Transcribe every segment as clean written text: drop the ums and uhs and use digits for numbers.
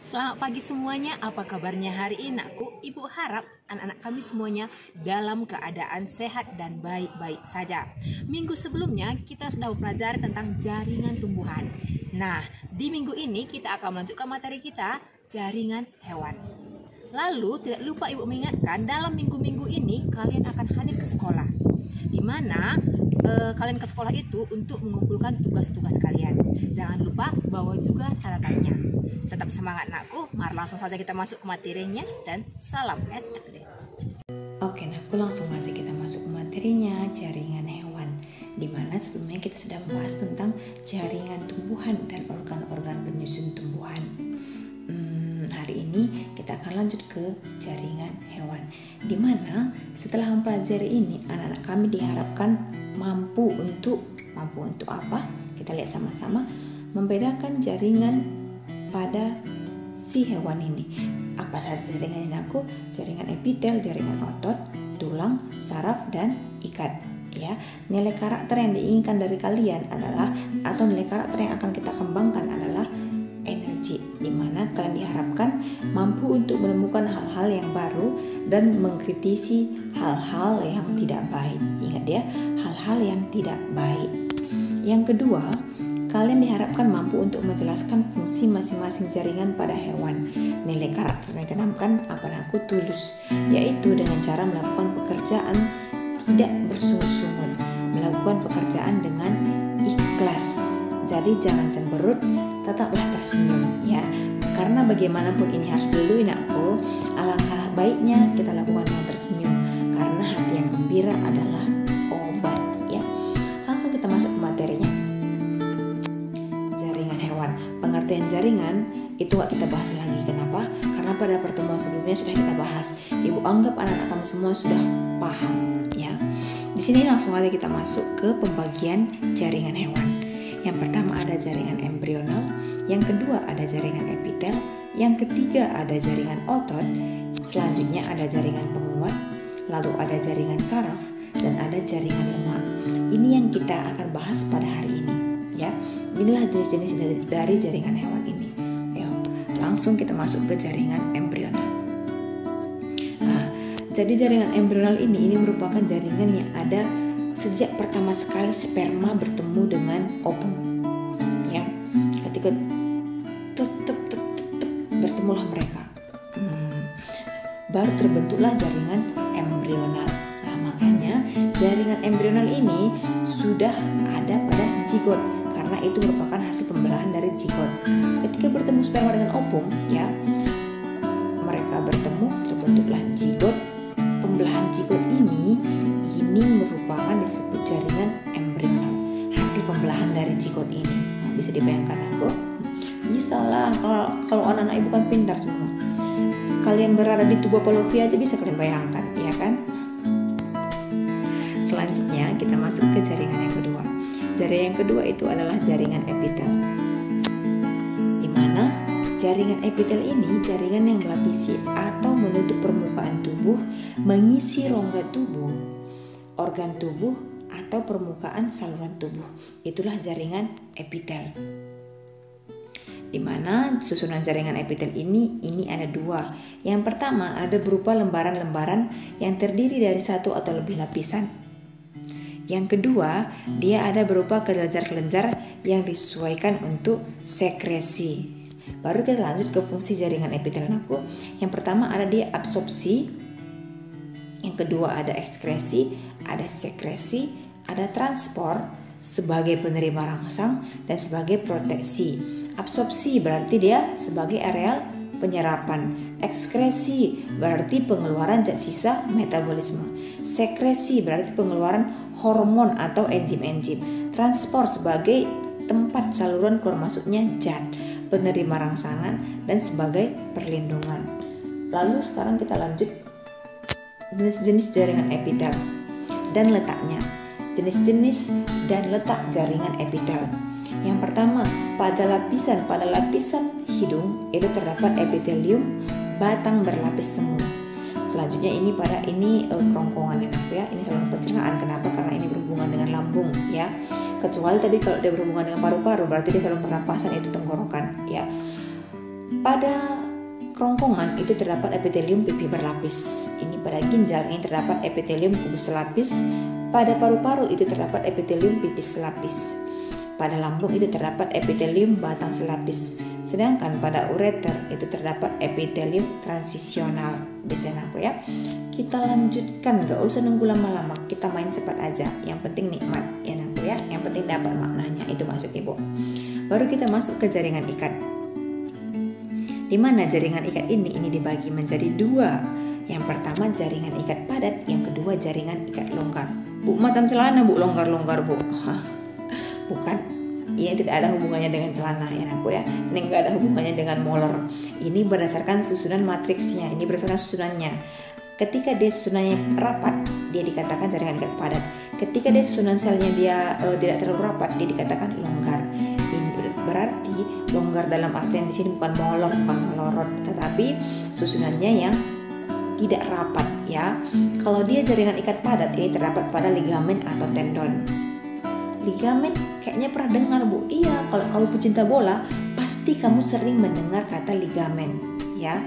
Selamat pagi semuanya, apa kabarnya hari ini nakku? Ibu harap anak-anak kami semuanya dalam keadaan sehat dan baik-baik saja. Minggu sebelumnya kita sudah belajar tentang jaringan tumbuhan. Nah, di minggu ini kita akan melanjutkan materi kita, jaringan hewan. Lalu tidak lupa ibu mengingatkan, dalam minggu-minggu ini kalian akan hadir ke sekolah, di mana kalian ke sekolah itu untuk mengumpulkan tugas-tugas kalian. Jangan lupa bawa juga catatannya. Tetap semangat nakku, mari langsung saja kita masuk ke materinya dan salam SFD. Oke nakku, langsung aja kita masuk ke materinya, jaringan hewan. Dimana sebelumnya kita sudah membahas tentang jaringan tumbuhan dan organ-organ penyusun tumbuhan. Hari ini kita akan lanjut ke jaringan hewan. Dimana setelah mempelajari ini, anak-anak kami diharapkan mampu untuk apa? Kita lihat sama-sama, membedakan jaringan pada si hewan ini. Apa saja jaringannya aku? Jaringan epitel, jaringan otot, tulang, saraf, dan ikat. Ya, nilai karakter yang diinginkan dari kalian adalah, atau nilai karakter yang akan kita kembangkan adalah energi, di mana kalian diharapkan mampu untuk menemukan hal-hal yang baru dan mengkritisi hal-hal yang tidak baik. Ingat ya, hal-hal yang tidak baik. Yang kedua, kalian diharapkan mampu untuk menjelaskan fungsi masing-masing jaringan pada hewan. Nilai karakter yang ditanamkan aku tulus, yaitu dengan cara melakukan pekerjaan tidak bersungguh-sungguh, melakukan pekerjaan dengan ikhlas. Jadi jangan cemberut, tetaplah tersenyum ya. Karena bagaimanapun ini harus dulu aku, alangkah baiknya kita lakukan dengan tersenyum, karena hati yang gembira adalah obat ya. Langsung kita masuk ke materinya. Pengertian jaringan itu gak kita bahas lagi. Kenapa? Karena pada pertemuan sebelumnya sudah kita bahas. Ibu anggap anak-anak kamu semua sudah paham ya. Di sini langsung aja kita masuk ke pembagian jaringan hewan. Yang pertama ada jaringan embrional, yang kedua ada jaringan epitel, yang ketiga ada jaringan otot, selanjutnya ada jaringan penguat, lalu ada jaringan saraf, dan ada jaringan lemak. Ini yang kita akan bahas pada hari ini ya. Inilah jenis-jenis dari jaringan hewan ini. Ayo, langsung kita masuk ke jaringan embrional. Nah, jadi jaringan embrional ini merupakan jaringan yang ada sejak pertama sekali sperma bertemu dengan ovum. Ya, ketika bertemulah mereka, baru terbentuklah jaringan embrional. Nah, makanya jaringan embrional ini sudah ada pada zigot, karena itu merupakan hasil pembelahan dari zigot. Ketika bertemu sperma dengan ovum ya, mereka bertemu, terbentuklah zigot. Pembelahan zigot ini merupakan disebut jaringan embrional, hasil pembelahan dari zigot ini. Nah, bisa dibayangkan aku? Bisa lah, kalau anak-anak ibu kan pintar semua. Kalian berada di tubuh Palovi aja bisa kalian bayangkan, ya kan? Selanjutnya kita masuk ke jaringan yang kedua. Jaringan yang kedua itu adalah jaringan epitel. Di mana jaringan epitel ini jaringan yang melapisi atau menutup permukaan tubuh, mengisi rongga tubuh, organ tubuh, atau permukaan saluran tubuh. Itulah jaringan epitel. Di mana susunan jaringan epitel ini ada dua. Yang pertama ada berupa lembaran-lembaran yang terdiri dari satu atau lebih lapisan. Yang kedua, dia ada berupa kelenjar-kelenjar yang disesuaikan untuk sekresi. Baru kita lanjut ke fungsi jaringan epitel aku. Yang pertama ada dia absorpsi, yang kedua ada ekskresi, ada sekresi, ada transport sebagai penerima rangsang dan sebagai proteksi. Absorpsi berarti dia sebagai areal penyerapan. Ekskresi berarti pengeluaran zat sisa metabolisme. Sekresi berarti pengeluaran hormon atau enzim-enzim. Transport sebagai tempat saluran keluar masuknya zat, penerima rangsangan, dan sebagai perlindungan. Lalu sekarang kita lanjut jenis-jenis jaringan epitel dan letaknya. Jenis-jenis dan letak jaringan epitel. Yang pertama, pada lapisan hidung itu terdapat epitelium, batang berlapis semu. Selanjutnya ini kerongkongan ya, ini saluran pencernaan. Kenapa? Karena ini berhubungan dengan lambung ya. Kecuali tadi kalau dia berhubungan dengan paru-paru, berarti dia saluran pernapasan, itu tenggorokan ya. Pada kerongkongan itu terdapat epitelium pipi berlapis. Ini pada ginjal ini terdapat epitelium kubus selapis. Pada paru-paru itu terdapat epitelium pipis selapis. Pada lambung itu terdapat epitelium batang selapis. Sedangkan pada ureter itu terdapat epitelium transisional. Biasanya aku ya. Kita lanjutkan, gak usah nunggu lama-lama. Kita main cepat aja. Yang penting nikmat ya aku ya. Yang penting dapat maknanya. Itu maksud ibu. Baru kita masuk ke jaringan ikat. Di mana jaringan ikat ini dibagi menjadi dua. Yang pertama jaringan ikat padat, yang kedua jaringan ikat longgar. Bu, macam celana bu, longgar-longgar bu. Bukan, ini tidak ada hubungannya dengan celana ya aku ya. Ini nggak ada hubungannya dengan molor. Ini berdasarkan susunan matriksnya. Ini berdasarkan susunannya. Ketika dia susunannya rapat, dia dikatakan jaringan ikat padat. Ketika dia susunan selnya dia tidak terlalu rapat, dia dikatakan longgar. Berarti longgar dalam artian di sini bukan molor, bukan melorot, tetapi susunannya yang tidak rapat ya. Kalau dia jaringan ikat padat ini terdapat pada ligamen atau tendon. Ligamen kayaknya pernah dengar bu. Iya, kalau kamu pecinta bola pasti kamu sering mendengar kata ligamen ya.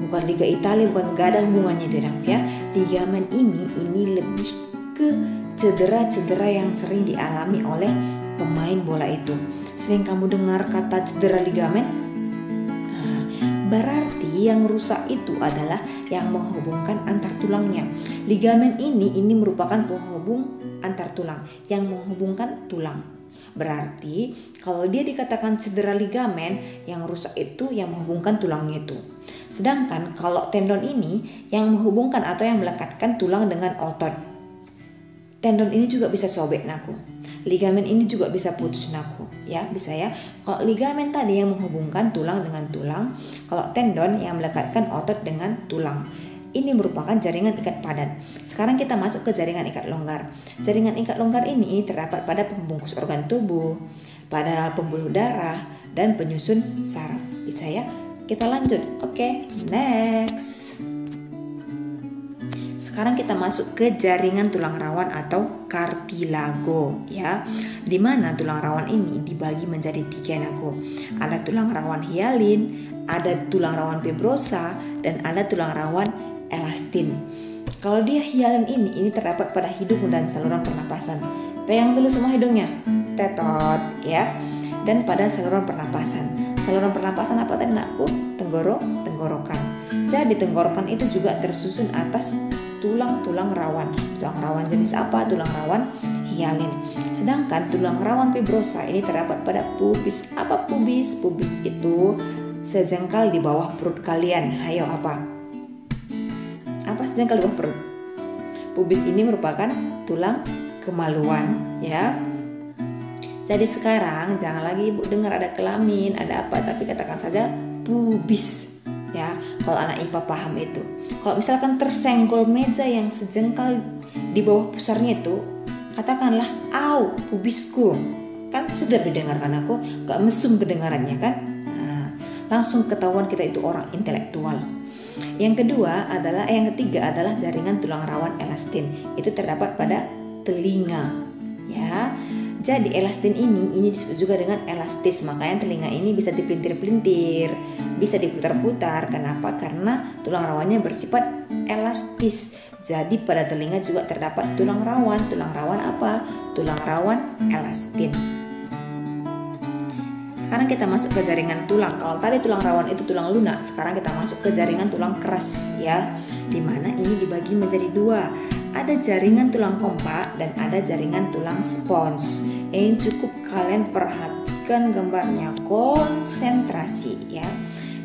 Bukan Liga Italia, bukan, gak ada hubungannya itu ya. Ligamen ini lebih ke cedera-cedera yang sering dialami oleh pemain bola itu. Sering kamu dengar kata cedera ligamen? Nah, berarti yang rusak itu adalah yang menghubungkan antar tulangnya. Ligamen ini merupakan penghubung antar tulang yang menghubungkan tulang. Berarti kalau dia dikatakan cedera ligamen, yang rusak itu yang menghubungkan tulangnya itu. Sedangkan kalau tendon ini yang menghubungkan atau yang melekatkan tulang dengan otot. Tendon ini juga bisa sobek naku. Ligamen ini juga bisa putus naku, ya bisa ya. Kalau ligamen tadi yang menghubungkan tulang dengan tulang, kalau tendon yang melekatkan otot dengan tulang. Ini merupakan jaringan ikat padat. Sekarang kita masuk ke jaringan ikat longgar. Jaringan ikat longgar ini terdapat pada pembungkus organ tubuh, pada pembuluh darah, dan penyusun saraf. Bisa ya? Kita lanjut. Oke, next. Sekarang kita masuk ke jaringan tulang rawan atau kartilago ya. Di mana tulang rawan ini dibagi menjadi 3 naku. Ada tulang rawan hialin, ada tulang rawan fibrosa, dan ada tulang rawan elastin. Kalau dia hialin ini terdapat pada hidung dan saluran pernapasan. Pegang dulu semua hidungnya. Tetot ya. Dan pada saluran pernapasan. Saluran pernapasan apa tadi nakku? Tenggorokan. Jadi tenggorokan itu juga tersusun atas tulang-tulang rawan. Tulang rawan jenis apa? Tulang rawan hialin. Sedangkan tulang rawan fibrosa ini terdapat pada pubis. Apa pubis? Pubis itu sejengkal di bawah perut kalian. Hayo apa? Apa sejengkal di bawah perut? Pubis ini merupakan tulang kemaluan ya. Jadi sekarang jangan lagi ibu dengar ada kelamin, ada apa, tapi katakan saja pubis ya. Kalau anak IPA paham itu. Kalau misalkan tersenggol meja yang sejengkal di bawah pusarnya itu, katakanlah au pubisku. Kan sudah didengarkan aku, gak mesum kedengarannya kan? Nah, langsung ketahuan kita itu orang intelektual. Yang ketiga adalah jaringan tulang rawan elastin. Itu terdapat pada telinga ya. Jadi elastin ini disebut juga dengan elastis. Makanya telinga ini bisa dipelintir-pelintir, bisa diputar-putar. Kenapa? Karena tulang rawannya bersifat elastis. Jadi pada telinga juga terdapat tulang rawan. Tulang rawan apa? Tulang rawan elastin. Sekarang kita masuk ke jaringan tulang. Kalau tadi tulang rawan itu tulang lunak, sekarang kita masuk ke jaringan tulang keras ya. Dimana ini dibagi menjadi 2. Ada jaringan tulang kompak dan ada jaringan tulang spons. Yang cukup kalian perhatikan gambarnya, konsentrasi ya.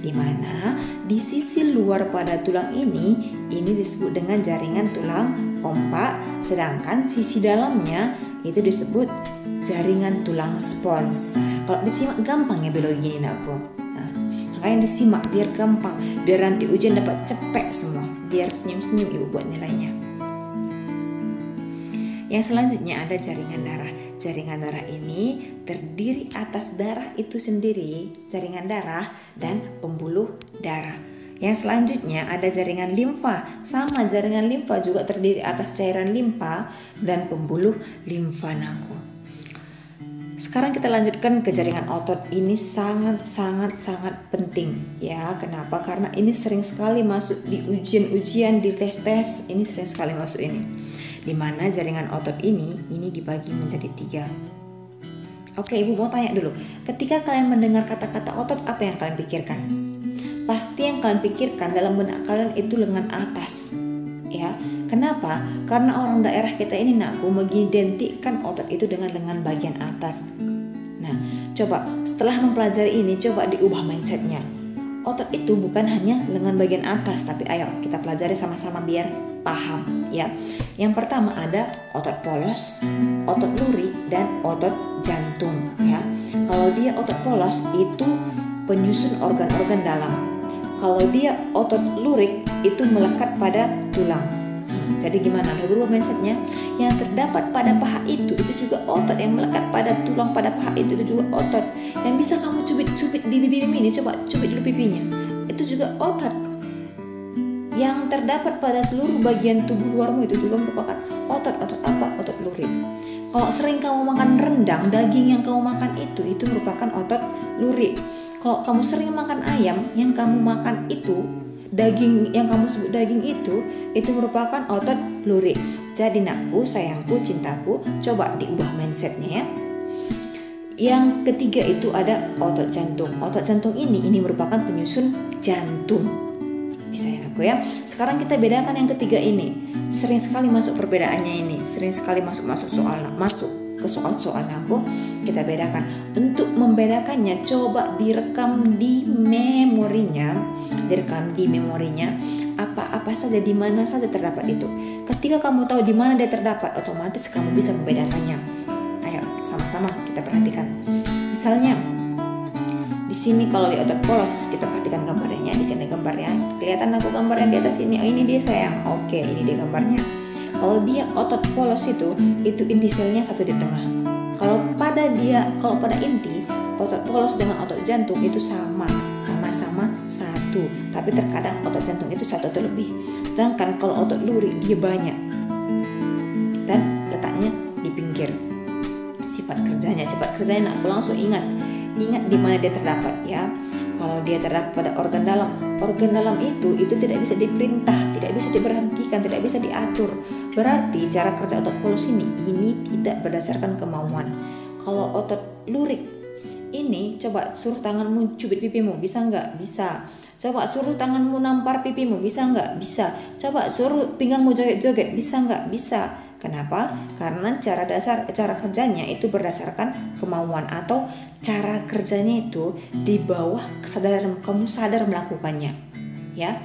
Dimana di sisi luar pada tulang ini disebut dengan jaringan tulang kompak, sedangkan sisi dalamnya itu disebut jaringan tulang spons. Kalau disimak gampang ya biologi ini aku. Nah, makanya disimak biar gampang, biar nanti ujian dapat cepet semua, biar senyum-senyum ibu buat nilainya. Yang selanjutnya ada jaringan darah. Jaringan darah ini terdiri atas darah itu sendiri, jaringan darah dan pembuluh darah. Yang selanjutnya ada jaringan limfa. Sama, jaringan limfa juga terdiri atas cairan limfa dan pembuluh limfa naku. Sekarang kita lanjutkan ke jaringan otot. Ini sangat penting ya. Kenapa? Karena ini sering sekali masuk di ujian-ujian, di tes-tes. Ini sering sekali masuk ini. Dimana jaringan otot ini dibagi menjadi 3. Oke, Ibu mau tanya dulu. Ketika kalian mendengar kata-kata otot, apa yang kalian pikirkan? Pasti yang kalian pikirkan dalam benak kalian itu lengan atas. Ya, kenapa? Karena orang daerah kita ini Nakku mengidentikan otot itu dengan lengan bagian atas. Nah, coba setelah mempelajari ini, coba diubah mindsetnya. Otot itu bukan hanya lengan bagian atas, tapi ayo kita pelajari sama-sama biar paham ya. Yang pertama ada otot polos, otot luri, dan otot jantung ya. Kalau dia otot polos itu penyusun organ-organ dalam. Kalau dia otot lurik itu melekat pada tulang. Jadi gimana? Ada berubah mindsetnya. Yang terdapat pada paha itu juga otot. Yang melekat pada tulang pada paha itu juga otot. Yang bisa kamu cubit-cubit di pipi ini, coba cubit dulu pipinya. Itu juga otot. Yang terdapat pada seluruh bagian tubuh luarmu itu juga merupakan otot. Otot apa? Otot lurik. Kalau sering kamu makan rendang, daging yang kamu makan itu merupakan otot lurik. Kalau kamu sering makan ayam, yang kamu makan itu daging yang kamu sebut daging itu merupakan otot lurik. Jadi Nakku, sayangku, cintaku, coba diubah mindsetnya ya. Yang ketiga itu ada otot jantung. Otot jantung ini merupakan penyusun jantung. Bisa ya Nakku ya. Sekarang kita bedakan yang ketiga ini. Sering sekali masuk perbedaannya ini. Sering sekali masuk ke soal-soal Nakku. Kita bedakan. Untuk membedakannya coba direkam di memorinya. Apa saja, di mana saja terdapat itu. Ketika kamu tahu di mana dia terdapat, otomatis kamu bisa membedakannya. Ayo sama-sama kita perhatikan. Misalnya di sini kalau di otot polos, kita perhatikan gambarnya. Di sini gambarnya kelihatan aku gambarnya di atas ini. Oh, ini dia sayang. Oke, ini dia gambarnya. Kalau dia otot polos itu inti selnya satu di tengah. Kalau pada inti otot polos dengan otot jantung itu sama-sama satu, tapi terkadang otot jantung itu satu atau lebih. Sedangkan kalau otot luri dia banyak dan letaknya di pinggir. Sifat kerjanya aku langsung ingat di mana dia terdapat ya. Kalau dia terdapat pada organ dalam itu tidak bisa diperintah, tidak bisa diberhentikan, tidak bisa diatur. Berarti cara kerja otot polos ini tidak berdasarkan kemauan. Kalau otot lurik ini, coba suruh tanganmu cubit pipimu, bisa nggak? Bisa. Coba suruh tanganmu nampar pipimu, bisa nggak? Bisa. Coba suruh pinggangmu joget-joget, bisa nggak? Bisa. Kenapa? Karena cara kerjanya itu berdasarkan kemauan, atau cara kerjanya itu di bawah kesadaran kamu sadar melakukannya. Ya.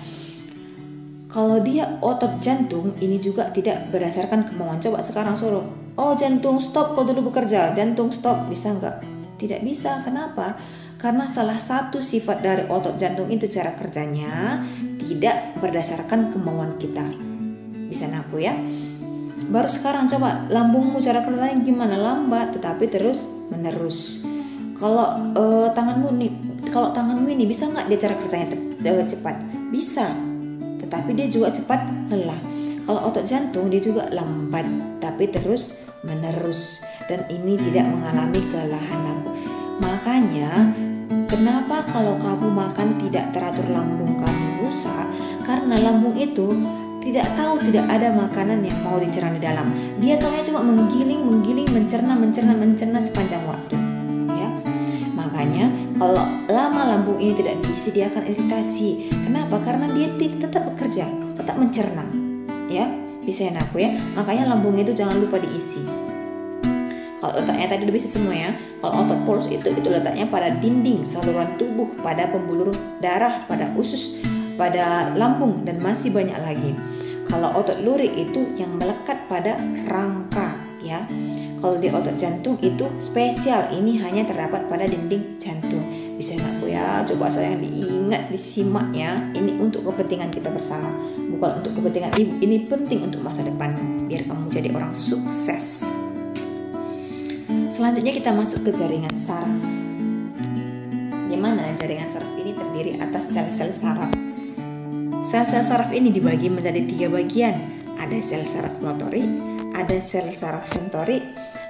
Kalau dia otot jantung ini juga tidak berdasarkan kemauan. Coba sekarang suruh, oh jantung stop, kau dulu bekerja, jantung stop, bisa nggak? Tidak bisa. Kenapa? Karena salah satu sifat dari otot jantung itu cara kerjanya tidak berdasarkan kemauan kita. Bisa Nakku ya? Baru sekarang coba lambungmu cara kerjanya gimana? Lambat tetapi terus menerus. Kalau tanganmu ini bisa nggak dia cara kerjanya cepat? Bisa. Tetapi dia juga cepat lelah. Kalau otot jantung dia juga lambat tapi terus menerus, dan ini tidak mengalami kelelahan Nakku. Makanya kenapa kalau kamu makan tidak teratur, lambung kamu rusak? Karena lambung itu tidak ada makanan yang mau dicerna di dalam. Dia taunya cuma menggiling, mencerna sepanjang waktu. Ya, makanya kalau lama lambung ini tidak disediakan iritasi. Kenapa? Karena dia tetap bekerja, tetap mencerna. Ya, bisa ya Nakku ya. Makanya lambung itu jangan lupa diisi. Kalau letaknya tadi udah bisa semua ya. Kalau otot polos itu letaknya pada dinding saluran tubuh, pada pembuluh darah, pada usus, pada lambung, dan masih banyak lagi. Kalau otot lurik itu yang melekat pada rangka ya. Kalau di otot jantung itu spesial, ini hanya terdapat pada dinding jantung. Bisa Nakku ya, coba sayang diingat, disimak ya. Ini untuk kepentingan kita bersama, bukan untuk kepentingan ibu. Ini penting untuk masa depan biar kamu jadi orang sukses. Selanjutnya kita masuk ke jaringan saraf. Di mana jaringan saraf ini terdiri atas sel-sel saraf. Sel-sel saraf ini dibagi menjadi 3 bagian. Ada sel saraf motorik, ada sel saraf sensorik,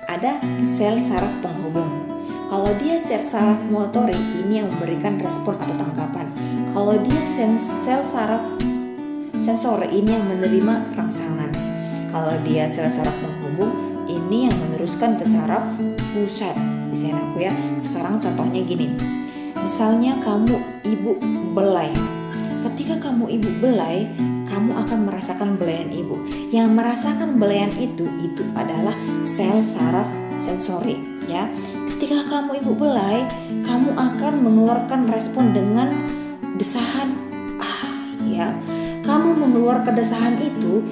ada sel saraf penghubung. Kalau dia sel saraf motorik, ini yang memberikan respon atau tanggapan. Kalau dia sel saraf sensori, ini yang menerima rangsangan. Kalau dia sel saraf penghubung, ini yang meneruskan ke saraf pusat. Bisa aku ya. Sekarang contohnya gini. Misalnya kamu ibu belai. Ketika kamu ibu belai, kamu akan merasakan belayan ibu. Yang merasakan belayan itu adalah sel saraf sensori, ya. Ketika kamu ibu belai, kamu akan mengeluarkan respon dengan desahan ya. Kamu mengeluarkan desahan itu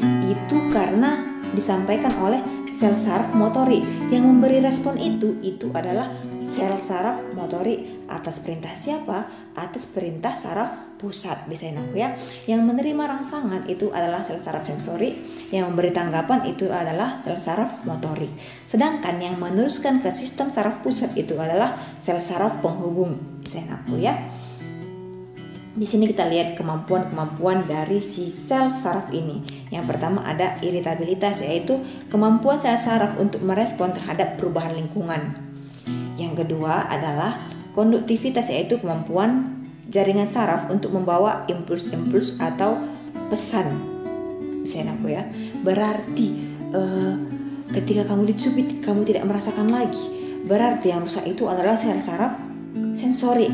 karena disampaikan oleh sel saraf motorik. Yang memberi respon itu adalah sel saraf motorik. Atas perintah siapa? Atas perintah saraf pusat. Bisa aku ya. Yang menerima rangsangan itu adalah sel saraf sensori, yang memberi tanggapan itu adalah sel saraf motorik. Sedangkan yang meneruskan ke sistem saraf pusat itu adalah sel saraf penghubung. Bisa aku ya. Di sini kita lihat kemampuan-kemampuan dari si sel saraf ini. Yang pertama ada iritabilitas, yaitu kemampuan sel saraf untuk merespon terhadap perubahan lingkungan. Yang kedua adalah konduktivitas, yaitu kemampuan jaringan saraf untuk membawa impuls-impuls atau pesan. Bisa aku ya. Berarti ketika kamu dicubit, kamu tidak merasakan lagi. Berarti yang rusak itu adalah sel saraf sensori.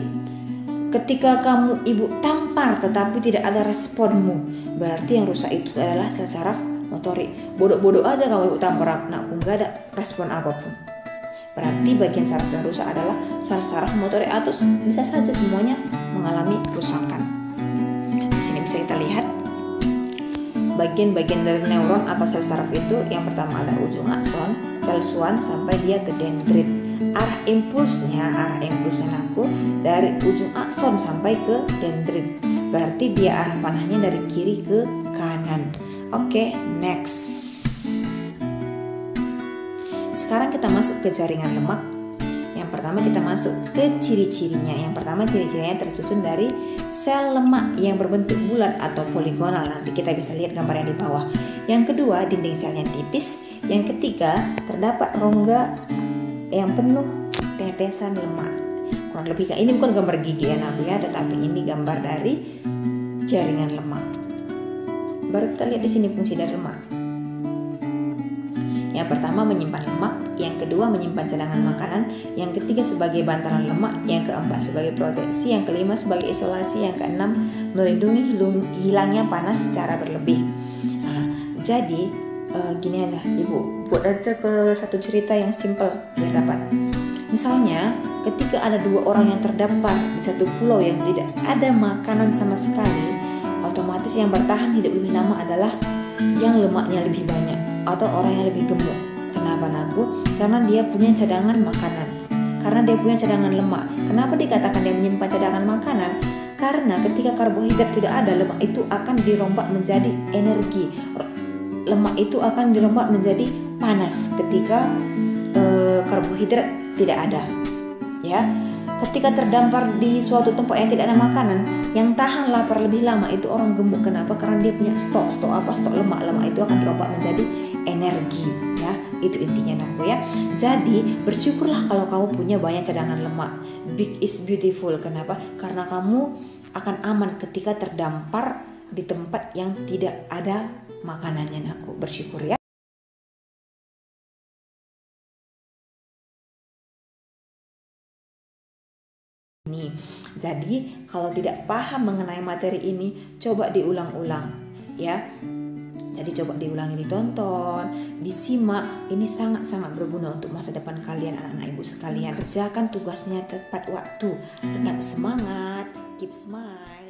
Ketika kamu ibu tampar tetapi tidak ada responmu, berarti yang rusak itu adalah sel saraf motorik. Bodoh-bodoh aja kamu ibu tampar anakku, nggak ada respon apapun. Berarti bagian saraf yang rusak adalah sel saraf motorik, atau bisa saja semuanya mengalami kerusakan. Di sini bisa kita lihat bagian-bagian dari neuron atau sel saraf itu. Yang pertama ada ujung akson, sel Schwann sampai dia ke dendrit. Arah impulsnya aku dari ujung akson sampai ke dendrit. Berarti dia arah panahnya dari kiri ke kanan. Oke, next. Sekarang kita masuk ke jaringan lemak. Yang pertama kita masuk ke ciri-cirinya. Yang pertama ciri-cirinya tersusun dari sel lemak yang berbentuk bulat atau poligonal. Nanti kita bisa lihat gambar yang di bawah. Yang kedua, dinding selnya tipis. Yang ketiga, terdapat rongga yang penuh tetesan lemak. Kurang lebih ini bukan gambar gigi ya Nabi ya, tetapi ini gambar dari jaringan lemak. Baru kita lihat di sini fungsi dari lemak. Yang pertama menyimpan lemak, yang kedua menyimpan cadangan makanan, yang ketiga sebagai bantalan lemak, yang keempat sebagai proteksi, yang kelima sebagai isolasi, yang keenam melindungi hilangnya panas secara berlebih. Jadi gini aja ibu, buat aja ke satu cerita yang simpel biar dapat. Misalnya ketika ada dua orang yang terdampar di satu pulau yang tidak ada makanan sama sekali, otomatis yang bertahan hidup lebih lama adalah yang lemaknya lebih banyak atau orang yang lebih gemuk. Kenapa Naku? Karena dia punya cadangan makanan, karena dia punya cadangan lemak. Kenapa dikatakan dia menyimpan cadangan makanan? Karena ketika karbohidrat tidak ada, lemak itu akan dirombak menjadi energi. Lemak itu akan dirombak menjadi panas ketika karbohidrat tidak ada. Ya, ketika terdampar di suatu tempat yang tidak ada makanan, yang tahan lapar lebih lama itu orang gemuk. Kenapa? Karena dia punya stok lemak. Lemak itu akan dirombak menjadi energi. Ya, itu intinya Naku ya. Jadi bersyukurlah kalau kamu punya banyak cadangan lemak. Big is beautiful. Kenapa? Karena kamu akan aman ketika terdampar di tempat yang tidak ada makanannya Naku. Bersyukur ya. Jadi kalau tidak paham mengenai materi ini, coba diulang-ulang ya. Jadi coba diulangi, ditonton, disimak. Ini sangat-sangat berguna untuk masa depan kalian anak-anak ibu sekalian. Kerjakan tugasnya tepat waktu. Tetap semangat, keep smile.